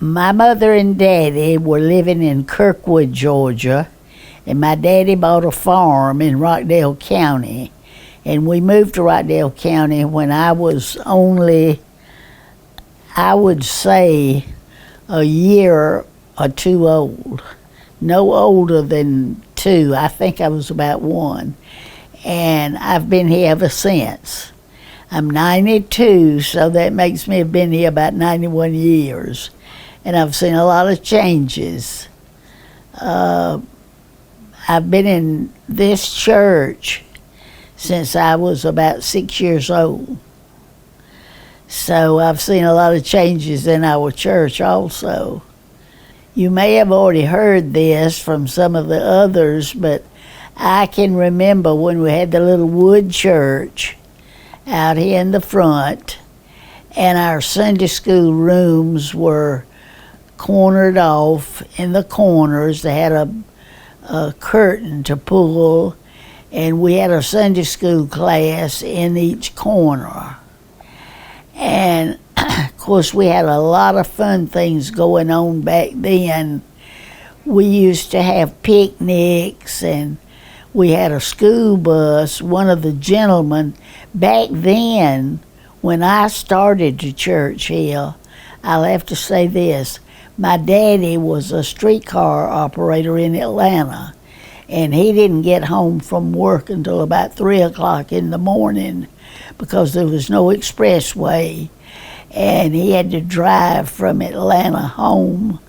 My mother and daddy were living in Kirkwood, Georgia, and my daddy bought a farm in Rockdale County. And we moved to Rockdale County when I was only, I would say, a year or two old. No older than 2. I think I was about 1. And I've been here ever since. I'm 92, so that makes me have been here about 91 years. And I've seen a lot of changes. I've been in this church since I was about 6 years old. So I've seen a lot of changes in our church also. You may have already heard this from some of the others, but I can remember when we had the little wood church out here in the front, and our Sunday school rooms were cornered off in the corners. They had a curtain to pull, and we had a Sunday school class in each corner. And of course, we had a lot of fun things going on back then. We used to have picnics, and we had a school bus. One of the gentlemen, back then, when I started to church here, I'll have to say this, my daddy was a streetcar operator in Atlanta, and he didn't get home from work until about 3 o'clock in the morning because there was no expressway, and he had to drive from Atlanta home,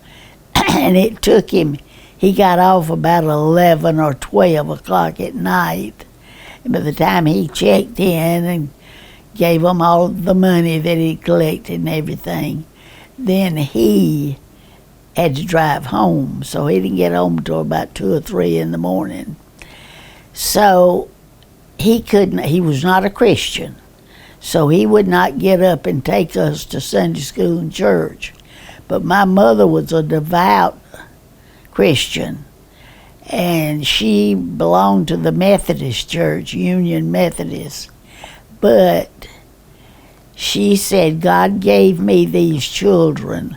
and it took him, he got off about 11 or 12 o'clock at night, and by the time he checked in and gave them all the money that he collected and everything, then he had to drive home, so he didn't get home until about 2 or 3 in the morning. So he was not a Christian, so he would not get up and take us to Sunday school and church. But my mother was a devout Christian, and she belonged to the Methodist Church, Union Methodist. But she said, God gave me these children,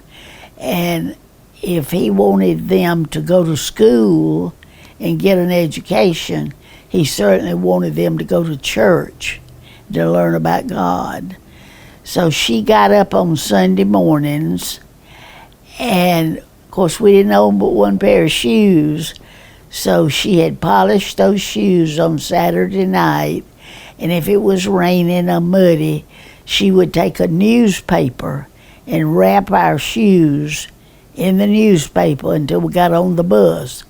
and if he wanted them to go to school and get an education, he certainly wanted them to go to church to learn about God. So she got up on Sunday mornings, and of course we didn't own but one pair of shoes, so she had polished those shoes on Saturday night, and if it was raining or muddy, she would take a newspaper and wrap our shoes in the newspaper until we got on the bus.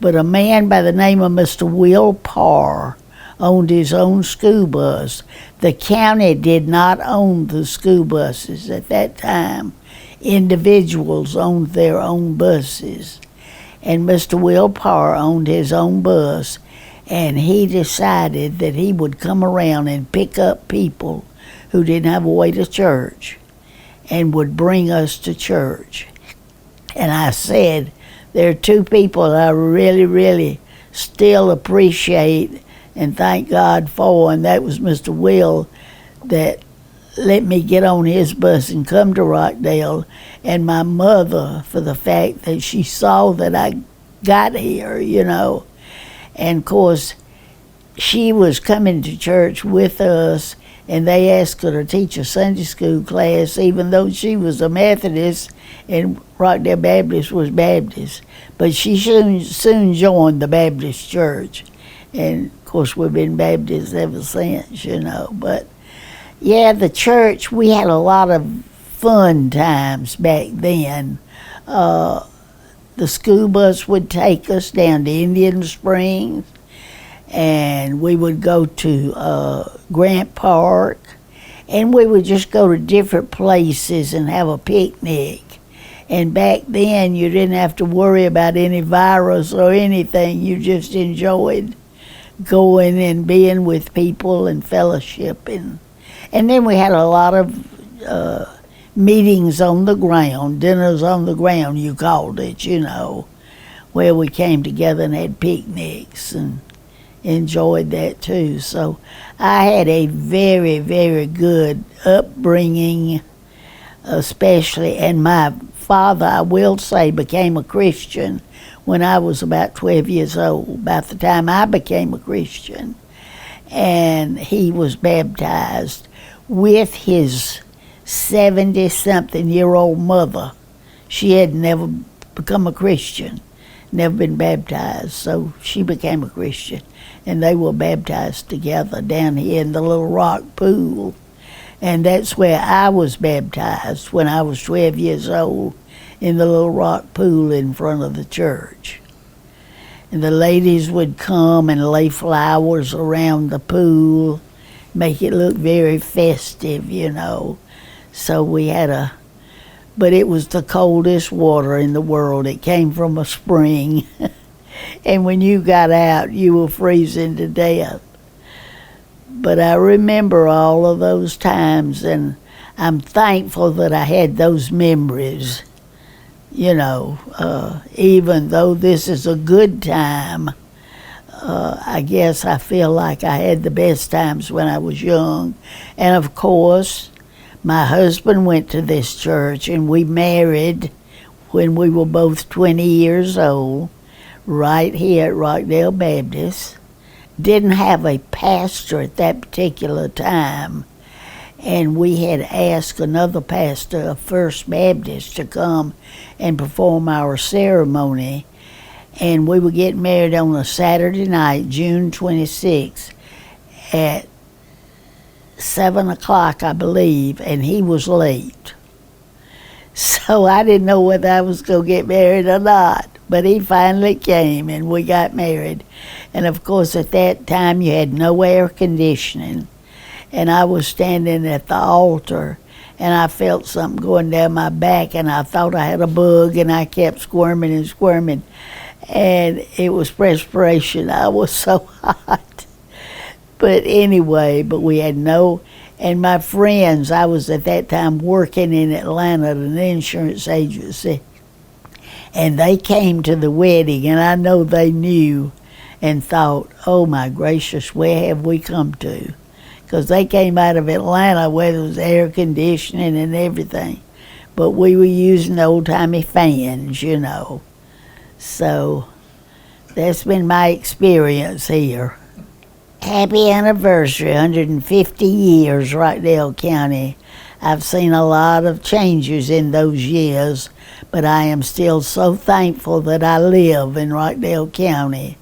But a man by the name of Mr. Will Parr owned his own school bus. The county did not own the school buses at that time. Individuals owned their own buses. And Mr. Will Parr owned his own bus, and he decided that he would come around and pick up people who didn't have a way to church and would bring us to church. And I said, there are 2 people that I really, really still appreciate and thank God for, and that was Mr. Will that let me get on his bus and come to Rockdale, and my mother for the fact that she saw that I got here, you know. And of course, she was coming to church with us, and they asked her to teach a Sunday school class, even though she was a Methodist and Rockdale Baptist was Baptist. But she soon joined the Baptist church, and of course we've been Baptists ever since, you know. But yeah, the church, we had a lot of fun times back then. The school bus would take us down to Indian Springs, and we would go to Grant Park, and we would just go to different places and have a picnic. And back then, you didn't have to worry about any virus or anything. You just enjoyed going and being with people and fellowshipping. And then we had a lot of meetings on the ground, dinners on the ground, you called it, you know, where we came together and had picnics and enjoyed that too. So I had a very, very good upbringing, especially, and my father, I will say, became a Christian when I was about 12 years old, about the time I became a Christian. And he was baptized with his 70-something-year-old mother. She had never become a Christian, never been baptized, so she became a Christian. And they were baptized together down here in the little rock pool. And that's where I was baptized when I was 12 years old, in the little rock pool in front of the church. And the ladies would come and lay flowers around the pool, make it look very festive, you know. So we had but it was the coldest water in the world. It came from a spring. And when you got out, you were freezing to death. But I remember all of those times, and I'm thankful that I had those memories. You know, even though this is a good time, I guess I feel like I had the best times when I was young. And of course, my husband went to this church, and we married when we were both 20 years old, right here at Rockdale Baptist. Didn't have a pastor at that particular time, and we had asked another pastor of First Baptist to come and perform our ceremony. And we were getting married on a Saturday night, June 26th, at 7 o'clock, I believe, and he was late. So I didn't know whether I was going to get married or not. But he finally came, and we got married. And of course, at that time, you had no air conditioning. And I was standing at the altar, and I felt something going down my back, and I thought I had a bug, and I kept squirming and squirming. And it was perspiration. I was so hot. But anyway, we had and my friends, I was at that time working in Atlanta at an insurance agency, and they came to the wedding, and I know they knew and thought, oh my gracious, where have we come to? Because they came out of Atlanta where there was air conditioning and everything, but we were using old-timey fans, you know. So that's been my experience here. Happy anniversary, 150 years, Rockdale County. I've seen a lot of changes in those years, but I am still so thankful that I live in Rockdale County.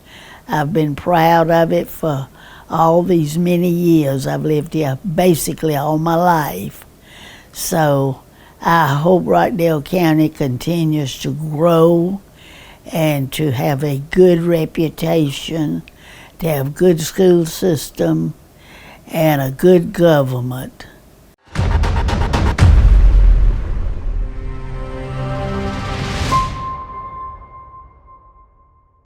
I've been proud of it for all these many years. I've lived here basically all my life. So I hope Rockdale County continues to grow and to have a good reputation, to have good school system and a good government.